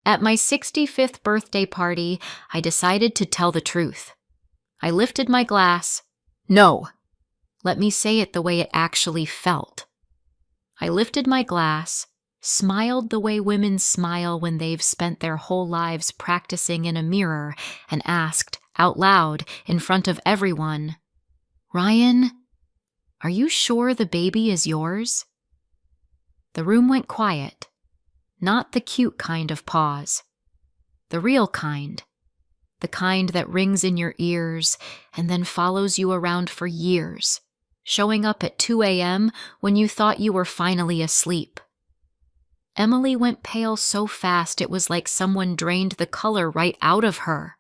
At my 65th birthday party, I decided to tell the truth. I lifted my glass. No, let me say it the way it actually felt. I lifted my glass, smiled the way women smile when they've spent their whole lives practicing in a mirror, and asked, out loud, in front of everyone, "Ryan, are you sure the baby is yours?" The room went quiet. Not the cute kind of pause. The real kind. The kind that rings in your ears and then follows you around for years, showing up at 2 a.m. when you thought you were finally asleep. Emily went pale so fast it was like someone drained the color right out of her.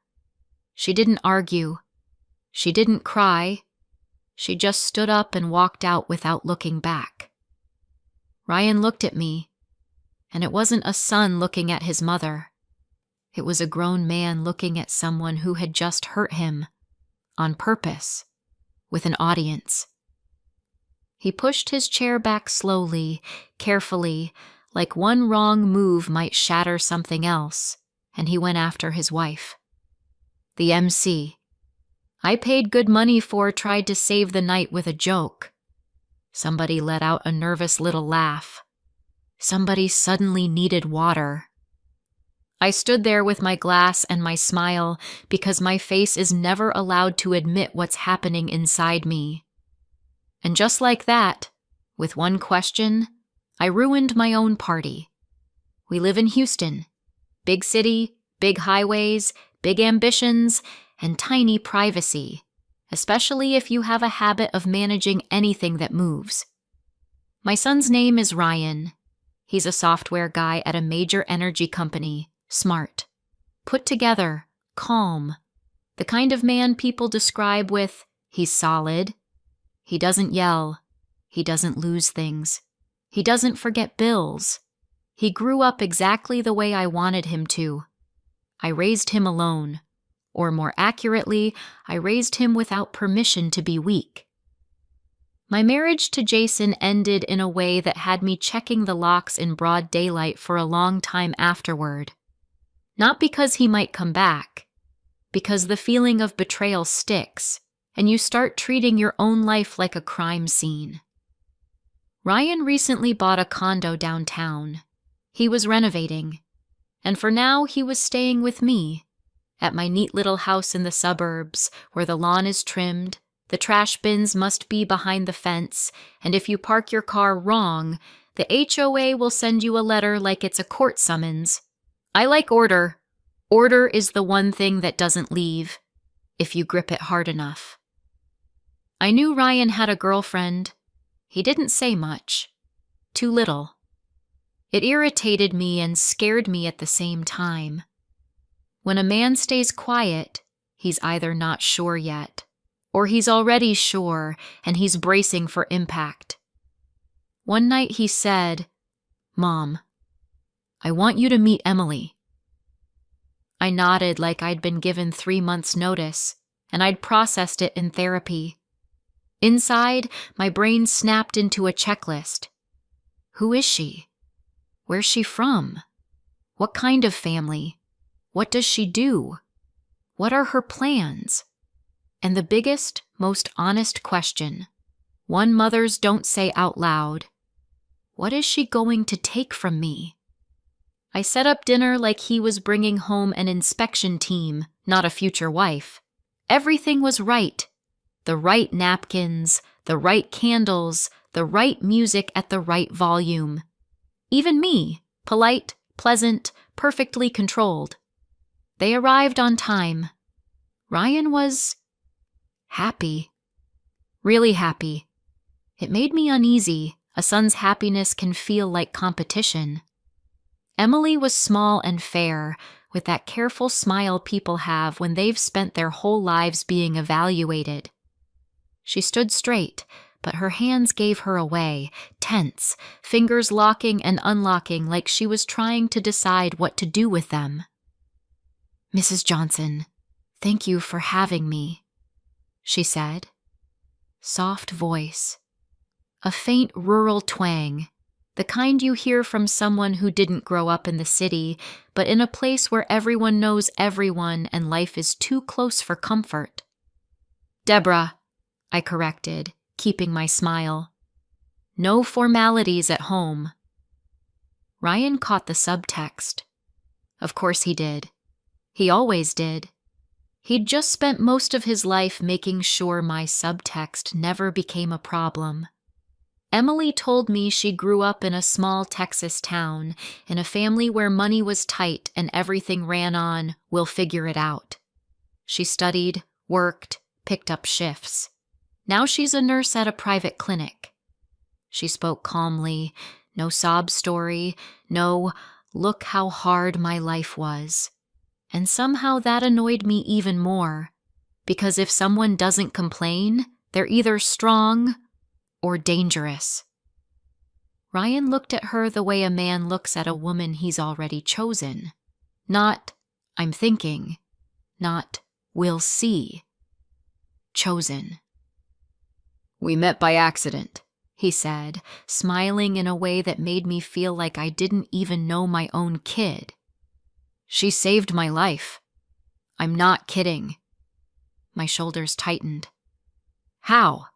She didn't argue. She didn't cry. She just stood up and walked out without looking back. Ryan looked at me, and it wasn't a son looking at his mother. It was a grown man looking at someone who had just hurt him, on purpose, with an audience. He pushed his chair back slowly, carefully, like one wrong move might shatter something else, and he went after his wife. The MC I paid good money for tried to save the night with a joke. Somebody let out a nervous little laugh. Somebody suddenly needed water. I stood there with my glass and my smile because my face is never allowed to admit what's happening inside me. And just like that, with one question, I ruined my own party. We live in Houston. Big city, big highways, big ambitions, and tiny privacy, especially if you have a habit of managing anything that moves. My son's name is Ryan. He's a software guy at a major energy company, smart, put together, calm, the kind of man people describe with, he's solid. He doesn't yell. He doesn't lose things. He doesn't forget bills. He grew up exactly the way I wanted him to. I raised him alone. Or more accurately, I raised him without permission to be weak. My marriage to Jason ended in a way that had me checking the locks in broad daylight for a long time afterward. Not because he might come back, because the feeling of betrayal sticks, and you start treating your own life like a crime scene. Ryan recently bought a condo downtown. He was renovating, and for now he was staying with me, at my neat little house in the suburbs where the lawn is trimmed, the trash bins must be behind the fence, and if you park your car wrong, the HOA will send you a letter like it's a court summons. I like order. Order is the one thing that doesn't leave, if you grip it hard enough. I knew Ryan had a girlfriend. He didn't say much. Too little. It irritated me and scared me at the same time. When a man stays quiet, he's either not sure yet, or he's already sure and he's bracing for impact. One night he said, "Mom, I want you to meet Emily." I nodded like I'd been given 3 months' notice, and I'd processed it in therapy. Inside, my brain snapped into a checklist. Who is she? Where's she from? What kind of family? What does she do? What are her plans? And the biggest, most honest question, one mothers don't say out loud, what is she going to take from me? I set up dinner like he was bringing home an inspection team, not a future wife. Everything was right. The right napkins, the right candles, the right music at the right volume. Even me, polite, pleasant, perfectly controlled. They arrived on time. Ryan was happy. Really happy. It made me uneasy. A son's happiness can feel like competition. Emily was small and fair, with that careful smile people have when they've spent their whole lives being evaluated. She stood straight, but her hands gave her away, tense, fingers locking and unlocking like she was trying to decide what to do with them. "Mrs. Johnson, thank you for having me," she said. Soft voice. A faint rural twang, The kind you hear from someone who didn't grow up in the city, but in a place where everyone knows everyone and life is too close for comfort. Deborah, I corrected, keeping my smile. No formalities at home. Ryan caught the subtext. Of course he did. He always did. He'd just spent most of his life making sure my subtext never became a problem. Emily told me she grew up in a small Texas town, in a family where money was tight and everything ran on, "We'll figure it out." She studied, worked, picked up shifts. Now she's a nurse at a private clinic. She spoke calmly, no sob story, no, "Look how hard my life was." And somehow that annoyed me even more, because if someone doesn't complain, they're either strong or dangerous. Ryan looked at her the way a man looks at a woman he's already chosen. Not, "I'm thinking," not, "We'll see." Chosen. "We met by accident," he said, smiling in a way that made me feel like I didn't even know my own kid. "She saved my life. I'm not kidding." My shoulders tightened. "How?"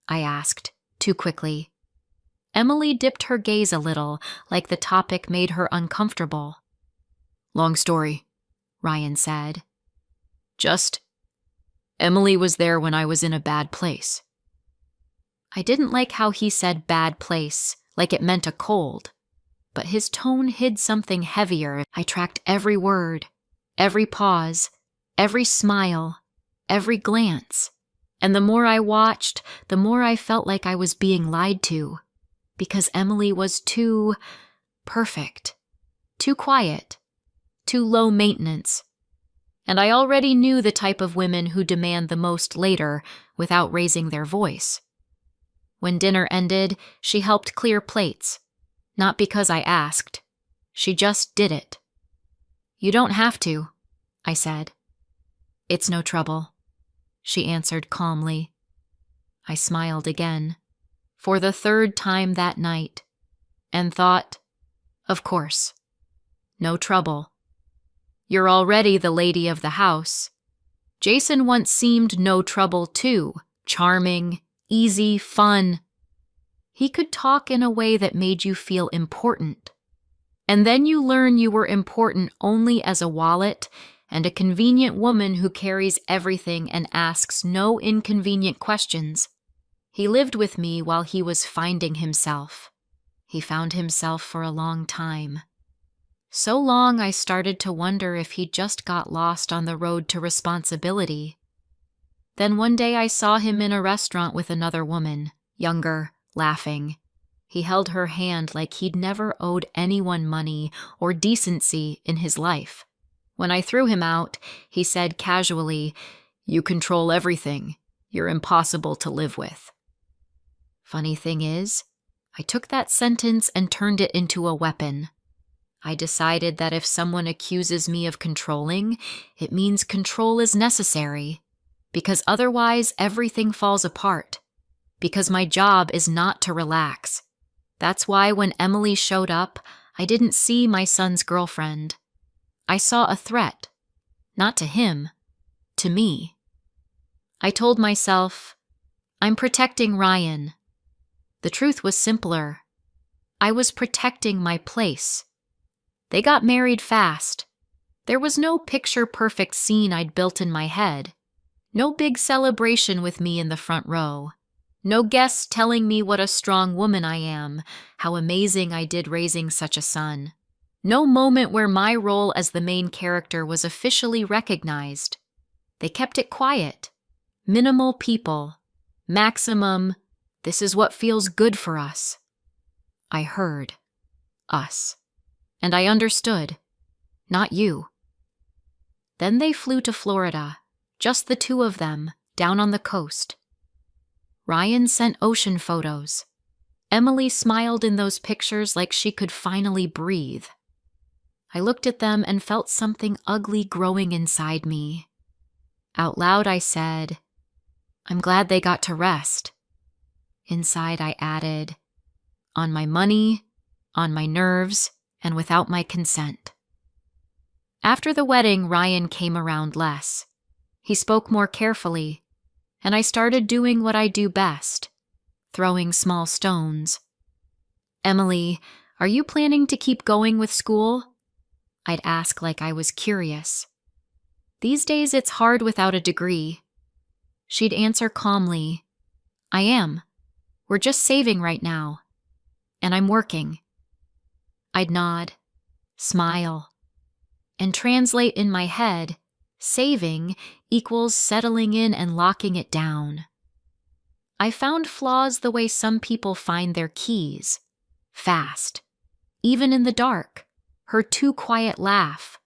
I asked, too quickly. Emily dipped her gaze a little, like the topic made her uncomfortable. "Long story," Ryan said. Emily was there when I was in a bad place." I didn't like how he said "bad place," like it meant a cold. But his tone hid something heavier. I tracked every word, every pause, every smile, every glance. And the more I watched, the more I felt like I was being lied to. Because Emily was too perfect, too quiet, too low maintenance. And I already knew the type of women who demand the most later without raising their voice. When dinner ended, she helped clear plates. Not because I asked. She just did it. "You don't have to," I said. "It's no trouble," she answered calmly. I smiled again, for the third time that night, and thought, of course, no trouble. You're already the lady of the house. Jason once seemed no trouble too, charming, easy, fun. He could talk in a way that made you feel important. And then you learn you were important only as a wallet and a convenient woman who carries everything and asks no inconvenient questions. He lived with me while he was finding himself. He found himself for a long time. So long I started to wonder if he just got lost on the road to responsibility. Then one day I saw him in a restaurant with another woman, younger, laughing. He held her hand like he'd never owed anyone money or decency in his life. When I threw him out, he said casually, "You control everything. You're impossible to live with." Funny thing is, I took that sentence and turned it into a weapon. I decided that if someone accuses me of controlling, it means control is necessary, because otherwise everything falls apart. Because my job is not to relax. That's why when Emily showed up, I didn't see my son's girlfriend. I saw a threat. Not to him, to me. I told myself, I'm protecting Ryan. The truth was simpler. I was protecting my place. They got married fast. There was no picture-perfect scene I'd built in my head. No big celebration with me in the front row. No guests telling me what a strong woman I am, how amazing I did raising such a son. No moment where my role as the main character was officially recognized. They kept it quiet. Minimal people. Maximum, "This is what feels good for us." I heard. Us. And I understood. Not you. Then they flew to Florida. Just the two of them, down on the coast. Ryan sent ocean photos. Emily smiled in those pictures like she could finally breathe. I looked at them and felt something ugly growing inside me. Out loud I said, "I'm glad they got to rest." Inside I added, "On my money, on my nerves, and without my consent. After the wedding, Ryan came around less. He spoke more carefully, and I started doing what I do best, throwing small stones. "Emily, are you planning to keep going with school?" I'd ask like I was curious. "These days it's hard without a degree." She'd answer calmly, "I am. We're just saving right now. And I'm working." I'd nod, smile, and translate in my head, saving equals settling in and locking it down. I found flaws the way some people find their keys, fast, even in the dark. Her too quiet laugh,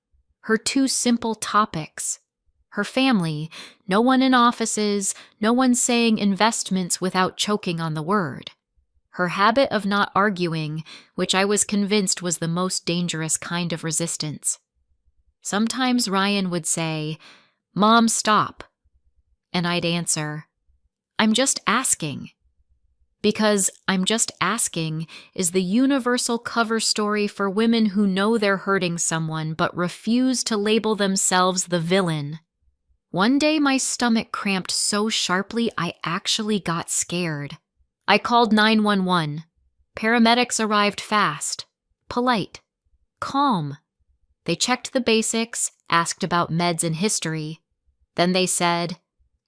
her too simple topics, her family, no one in offices, no one saying investments without choking on the word. Her habit of not arguing, which I was convinced was the most dangerous kind of resistance. Sometimes Ryan would say, "Mom, stop." And I'd answer, "I'm just asking." Because "I'm just asking" is the universal cover story for women who know they're hurting someone but refuse to label themselves the villain. One day my stomach cramped so sharply I actually got scared. I called 911. Paramedics arrived fast, polite, calm. They checked the basics, asked about meds and history. Then they said,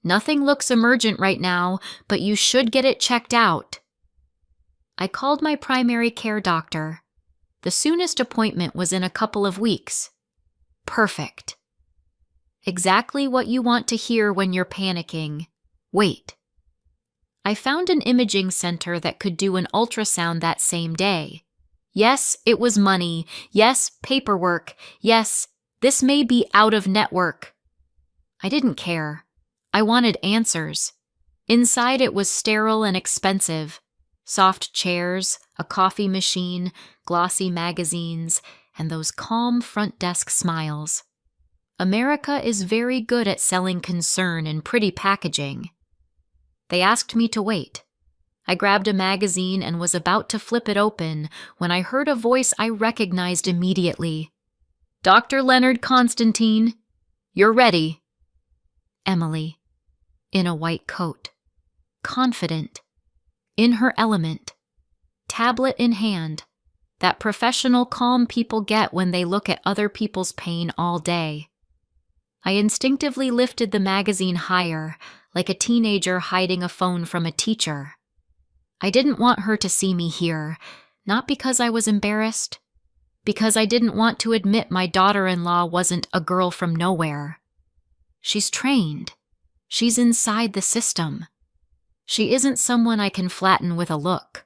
"Nothing looks emergent right now, but you should get it checked out." I called my primary care doctor. The soonest appointment was in a couple of weeks. Perfect. Exactly what you want to hear when you're panicking. Wait. I found an imaging center that could do an ultrasound that same day. Yes, it was money. Yes, paperwork. Yes, this may be out of network. I didn't care. I wanted answers. Inside it was sterile and expensive. Soft chairs, a coffee machine, glossy magazines, and those calm front desk smiles. America is very good at selling concern in pretty packaging. They asked me to wait. I grabbed a magazine and was about to flip it open when I heard a voice I recognized immediately. "Dr. Leonard Constantine, you're ready." Emily, in a white coat, confident, in her element, tablet in hand, that professional calm people get when they look at other people's pain all day. I instinctively lifted the magazine higher, like a teenager hiding a phone from a teacher. I didn't want her to see me here, not because I was embarrassed, because I didn't want to admit my daughter-in-law wasn't a girl from nowhere. She's trained. She's inside the system. She isn't someone I can flatten with a look.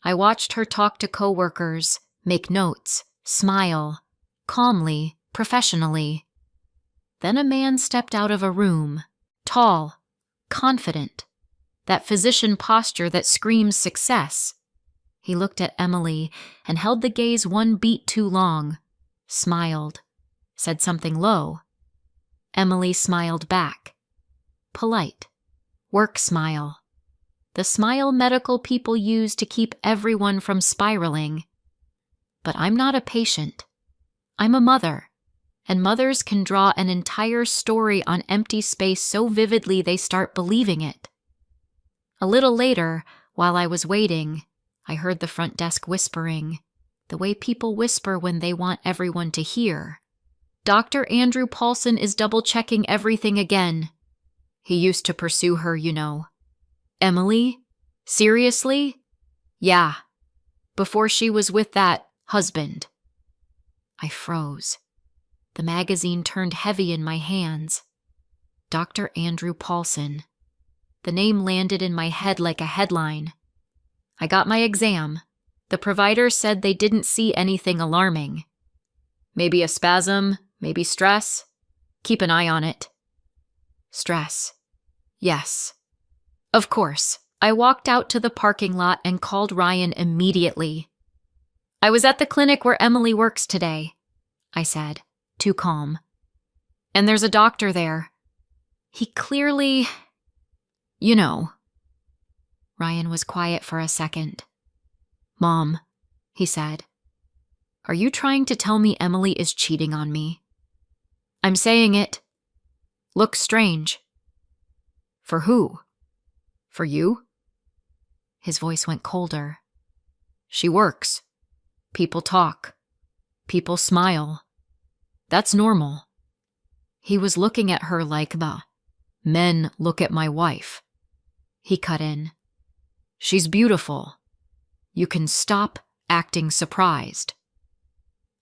I watched her talk to coworkers, make notes, smile, calmly, professionally. Then a man stepped out of a room, tall, confident, that physician posture that screams success. He looked at Emily and held the gaze one beat too long, smiled, said something low. Emily smiled back. Polite, work smile. The smile medical people use to keep everyone from spiraling. But I'm not a patient. I'm a mother, and mothers can draw an entire story on empty space so vividly they start believing it. A little later, while I was waiting, I heard the front desk whispering, the way people whisper when they want everyone to hear. "Dr. Andrew Paulson is double-checking everything again. He used to pursue her, you know." "Emily? Seriously?" "Yeah. Before she was with that husband." I froze. The magazine turned heavy in my hands. Dr. Andrew Paulson. The name landed in my head like a headline. I got my exam. The provider said they didn't see anything alarming. Maybe a spasm, maybe stress. Keep an eye on it. Stress. Yes. Of course, I walked out to the parking lot and called Ryan immediately. "I was at the clinic where Emily works today," I said, too calm. "And there's a doctor there. He clearly, you know." Ryan was quiet for a second. "Mom," he said, Are you trying to tell me Emily is cheating on me? I'm saying it. Looks strange. For who? For you? His voice went colder. She works. People talk. People smile. That's normal. He was looking at her like the men look at my wife. He cut in. She's beautiful. You can stop acting surprised.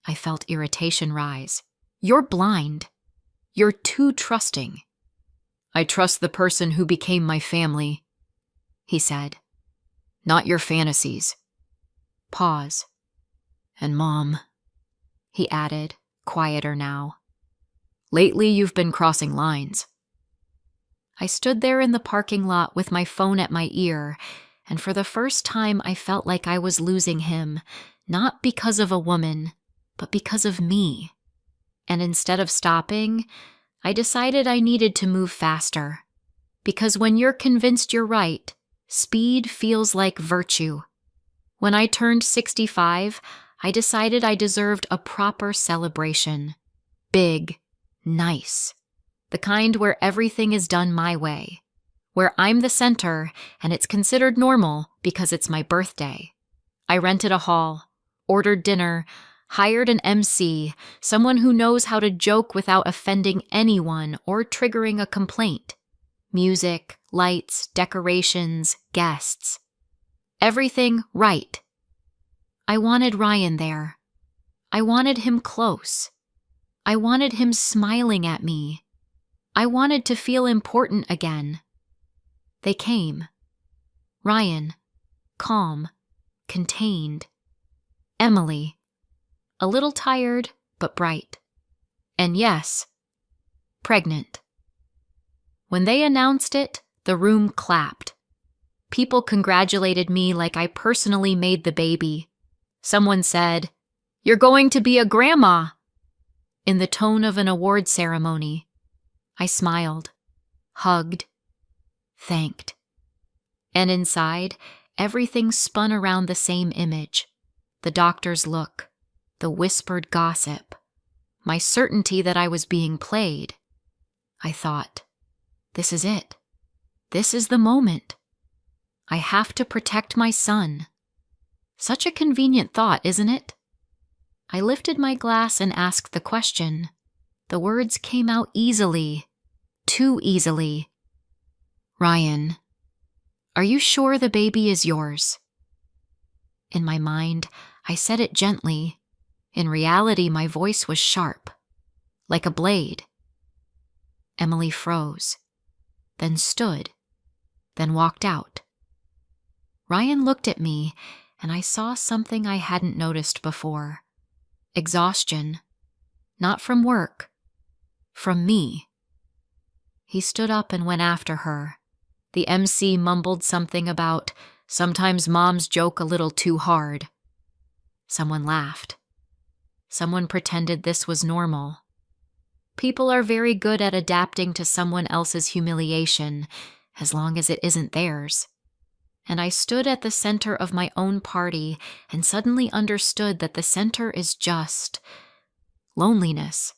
I felt irritation rise. You're blind. You're too trusting. I trust the person who became my family, he said. Not your fantasies. Pause. And Mom, he added, quieter now. Lately you've been crossing lines. I stood there in the parking lot with my phone at my ear, and for the first time I felt like I was losing him, not because of a woman, but because of me. And instead of stopping, I decided I needed to move faster. Because when you're convinced you're right, speed feels like virtue. When I turned 65, I decided I deserved a proper celebration. Big, nice. The kind where everything is done my way. Where I'm the center and it's considered normal because it's my birthday. I rented a hall, ordered dinner, hired an MC, someone who knows how to joke without offending anyone or triggering a complaint. Music, lights, decorations, guests. Everything right. I wanted Ryan there. I wanted him close. I wanted him smiling at me. I wanted to feel important again. They came. Ryan, calm, contained. Emily, a little tired, but bright. And yes, pregnant. When they announced it, the room clapped. People congratulated me like I personally made the baby. Someone said, "You're going to be a grandma," in the tone of an award ceremony. I smiled, hugged, thanked. And inside, everything spun around the same image. The doctor's look, the whispered gossip, my certainty that I was being played. I thought, this is it. This is the moment. I have to protect my son. Such a convenient thought, isn't it? I lifted my glass and asked the question. The words came out easily, too easily. Ryan, are you sure the baby is yours? In my mind, I said it gently. In reality, my voice was sharp, like a blade. Emily froze, then stood, then walked out. Ryan looked at me, and I saw something I hadn't noticed before. Exhaustion. Not from work. From me. He stood up and went after her. The MC mumbled something about, sometimes moms joke a little too hard. Someone laughed. Someone pretended this was normal. People are very good at adapting to someone else's humiliation, as long as it isn't theirs. And I stood at the center of my own party and suddenly understood that the center is just loneliness.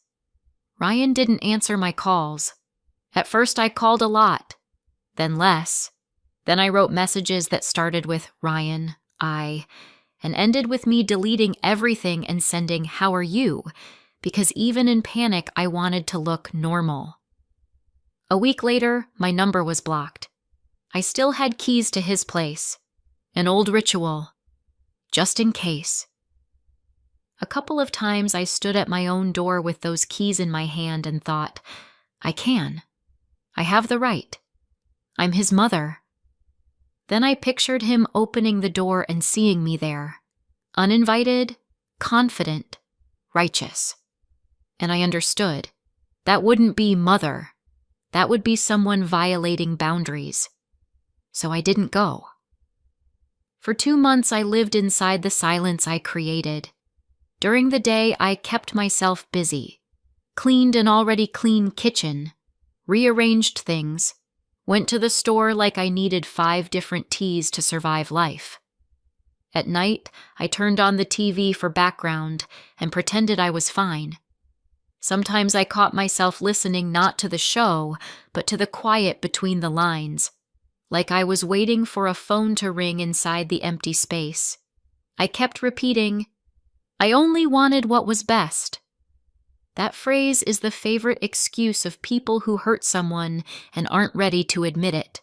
Ryan didn't answer my calls. At first I called a lot, then less. Then I wrote messages that started with Ryan, and ended with me deleting everything and sending "How are you?" because even in panic I wanted to look normal. A week later, my number was blocked. I still had keys to his place. An old ritual. Just in case. A couple of times I stood at my own door with those keys in my hand and thought, I can. I have the right. I'm his mother. Then I pictured him opening the door and seeing me there. Uninvited, confident, righteous. And I understood. That wouldn't be mother. That would be someone violating boundaries. So I didn't go. For 2 months I lived inside the silence I created. During the day I kept myself busy. Cleaned an already clean kitchen. Rearranged things. Went to the store like I needed 5 different teas to survive life. At night, I turned on the TV for background and pretended I was fine. Sometimes I caught myself listening not to the show, but to the quiet between the lines, like I was waiting for a phone to ring inside the empty space. I kept repeating, "I only wanted what was best." That phrase is the favorite excuse of people who hurt someone and aren't ready to admit it.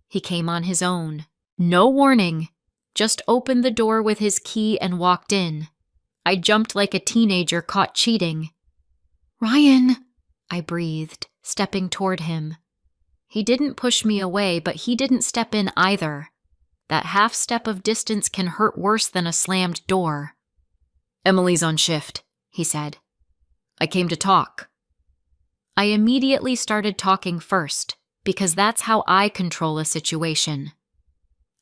He came on his own. No warning. Just opened the door with his key and walked in. I jumped like a teenager caught cheating. "Ryan," I breathed, stepping toward him. He didn't push me away, but he didn't step in either. That half step of distance can hurt worse than a slammed door. "Emily's on shift," he said. "I came to talk." I immediately started talking first, because that's how I control a situation.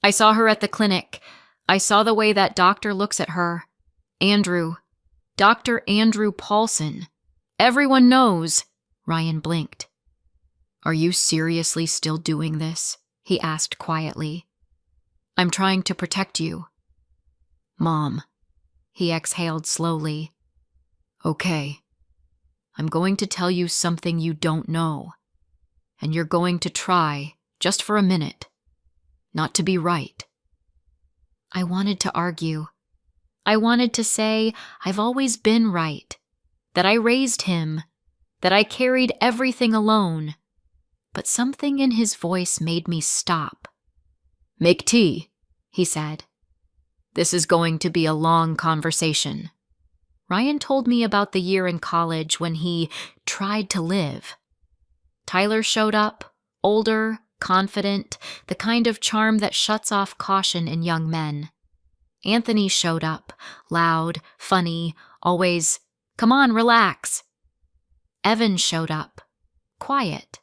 "I saw her at the clinic. I saw the way that doctor looks at her. Andrew. Dr. Andrew Paulson. Everyone knows." Ryan blinked. "Are you seriously still doing this?" he asked quietly. "I'm trying to protect you." "Mom." He exhaled slowly. "Okay. I'm going to tell you something you don't know. And you're going to try, just for a minute, not to be right." I wanted to argue. I wanted to say I've always been right, that I raised him, that I carried everything alone. But something in his voice made me stop. "Make tea," he said. "This is going to be a long conversation." Ryan told me about the year in college when he tried to live. Tyler showed up, older, confident, the kind of charm that shuts off caution in young men. Anthony showed up, loud, funny, always, "Come on, relax." Evan showed up, quiet,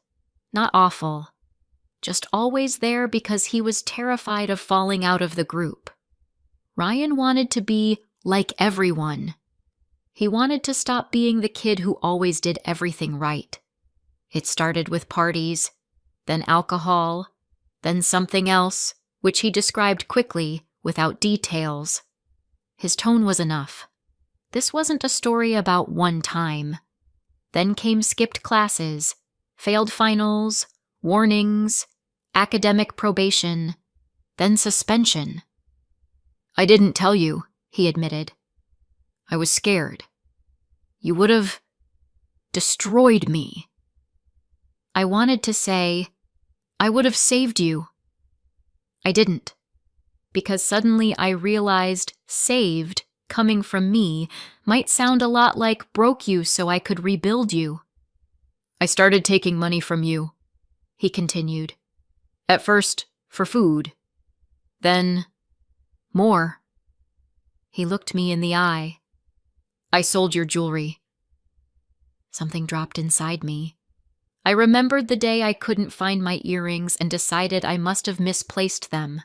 not awful, just always there because he was terrified of falling out of the group. Ryan wanted to be like everyone. He wanted to stop being the kid who always did everything right. It started with parties, then alcohol, then something else, which he described quickly, without details. His tone was enough. This wasn't a story about one time. Then came skipped classes, failed finals, warnings, academic probation, then suspension. "I didn't tell you," he admitted. "I was scared. You would have destroyed me." I wanted to say, "I would have saved you." I didn't, because suddenly I realized saved, coming from me, might sound a lot like broke you so I could rebuild you. "I started taking money from you," he continued. "At first, for food. Then, more." He looked me in the eye. "I sold your jewelry." Something dropped inside me. I remembered the day I couldn't find my earrings and decided I must have misplaced them.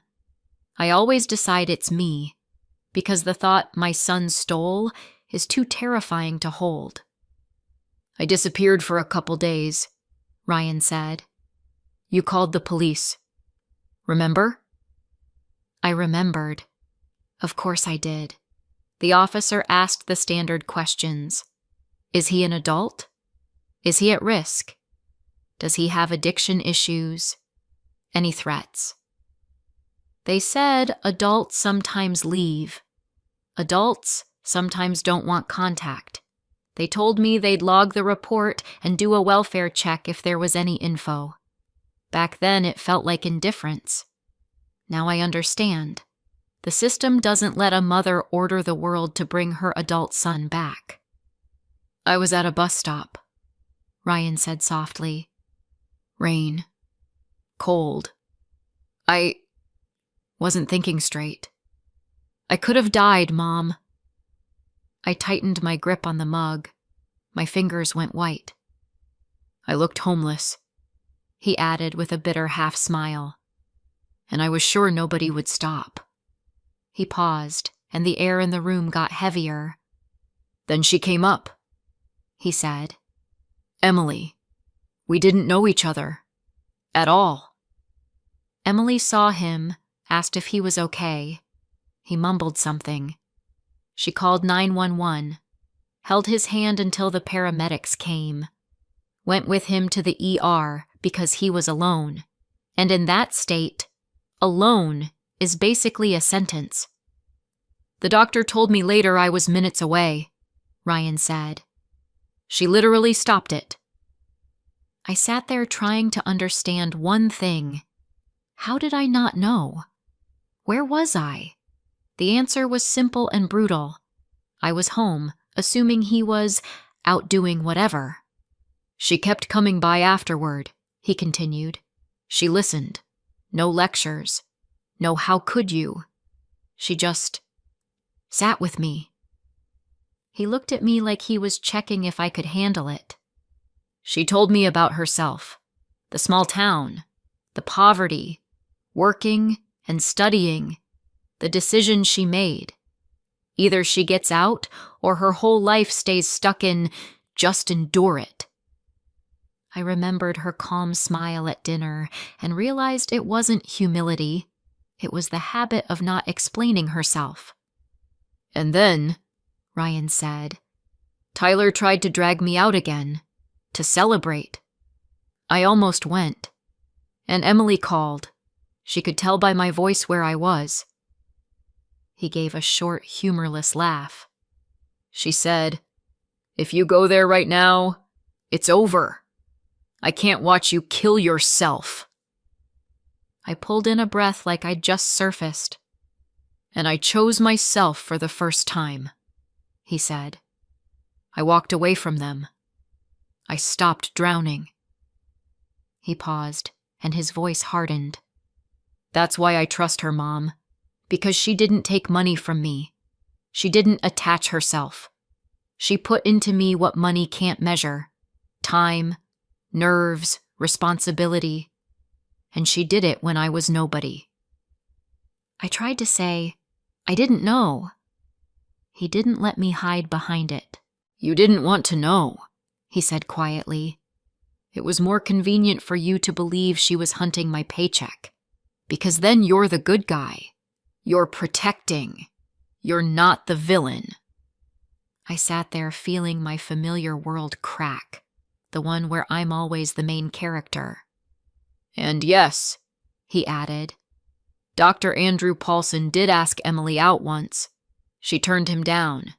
I always decide it's me, because the thought my son stole is too terrifying to hold. "I disappeared for a couple days," Ryan said. "You called the police. Remember?" I remembered. Of course I did. The officer asked the standard questions. Is he an adult? Is he at risk? Does he have addiction issues? Any threats? They said adults sometimes leave. Adults sometimes don't want contact. They told me they'd log the report and do a welfare check if there was any info. Back then it felt like indifference. Now I understand. The system doesn't let a mother order the world to bring her adult son back. "I was at a bus stop," Ryan said softly. "Rain. Cold. I wasn't thinking straight. I could have died, Mom." I tightened my grip on the mug. My fingers went white. "I looked homeless," he added with a bitter half-smile. "And I was sure nobody would stop." He paused, and the air in the room got heavier. "Then she came up," he said. "Emily. We didn't know each other. At all." Emily saw him, asked if he was okay. He mumbled something. She called 911, held his hand until the paramedics came, went with him to the ER because he was alone. And in that state, alone is basically a sentence. The doctor told me later I was minutes away, Ryan said. She literally stopped it. I sat there trying to understand one thing. How did I not know? Where was I? The answer was simple and brutal. I was home, assuming he was out doing whatever. She kept coming by afterward, he continued. She listened. No lectures. No how could you. She just sat with me. He looked at me like he was checking if I could handle it. She told me about herself, the small town, the poverty, working and studying, the decision she made. Either she gets out or her whole life stays stuck in just endure it. I remembered her calm smile at dinner and realized it wasn't humility. It was the habit of not explaining herself. And then, Ryan said, Tyler tried to drag me out again, to celebrate. I almost went. And Emily called. She could tell by my voice where I was. He gave a short, humorless laugh. She said, "If you go there right now, it's over. I can't watch you kill yourself." I pulled in a breath like I'd just surfaced. And I chose myself for the first time, he said. I walked away from them. I stopped drowning. He paused, and his voice hardened. That's why I trust her, Mom. Because she didn't take money from me. She didn't attach herself. She put into me what money can't measure. Time, nerves, responsibility. And she did it when I was nobody. I tried to say, I didn't know. He didn't let me hide behind it. You didn't want to know, he said quietly. It was more convenient for you to believe she was hunting my paycheck. Because then you're the good guy. You're protecting. You're not the villain. I sat there feeling my familiar world crack, the one where I'm always the main character. And yes, he added, Dr. Andrew Paulson did ask Emily out once. She turned him down,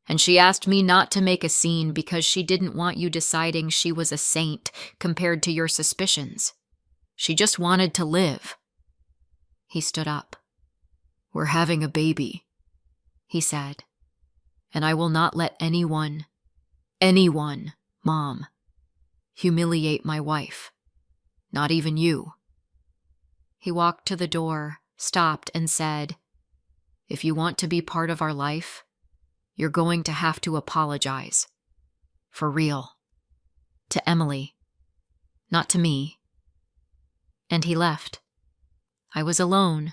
and she asked me not to make a scene because she didn't want you deciding she was a saint compared to your suspicions. She just wanted to live. He stood up. We're having a baby, he said, and I will not let anyone, Mom, humiliate my wife. Not even you. He walked to the door, stopped, and said, If you want to be part of our life, you're going to have to apologize. For real. To Emily. Not to me. And he left. I was alone.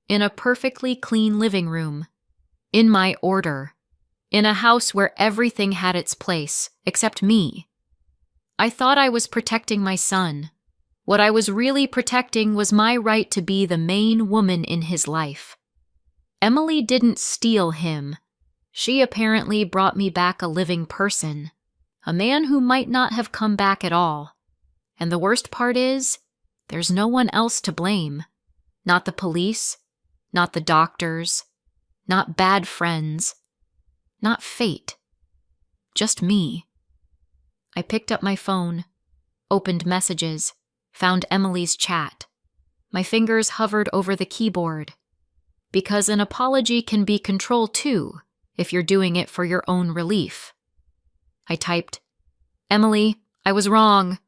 In a perfectly clean living room. In my order. In a house where everything had its place, except me. I thought I was protecting my son. What I was really protecting was my right to be the main woman in his life. Emily didn't steal him. She apparently brought me back a living person, a man who might not have come back at all. And the worst part is, there's no one else to blame. Not the police, not the doctors, not bad friends, not fate. Just me. I picked up my phone, opened messages, found Emily's chat. My fingers hovered over the keyboard. Because an apology can be control too, if you're doing it for your own relief. I typed, Emily, I was wrong.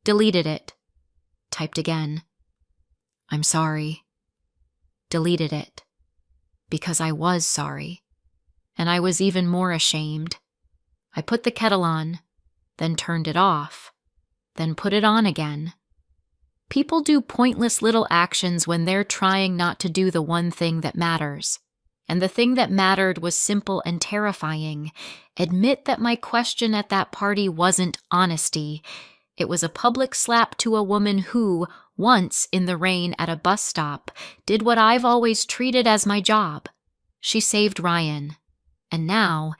Deleted it. Typed again. I'm sorry. Deleted it. Because I was sorry. And I was even more ashamed. I put the kettle on, then turned it off, then put it on again. People do pointless little actions when they're trying not to do the one thing that matters. And the thing that mattered was simple and terrifying. Admit that my question at that party wasn't honesty. It was a public slap to a woman who, once in the rain at a bus stop, did what I've always treated as my job. She saved Ryan. And now,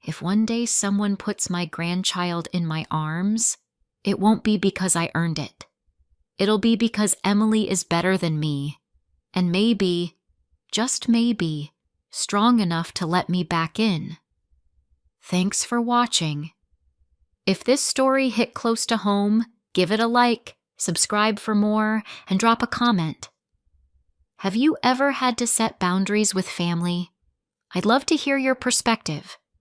if one day someone puts my grandchild in my arms, it won't be because I earned it. It'll be because Emily is better than me, and maybe, just maybe, strong enough to let me back in. Thanks for watching. If this story hit close to home, give it a like, subscribe for more, and drop a comment. Have you ever had to set boundaries with family? I'd love to hear your perspective.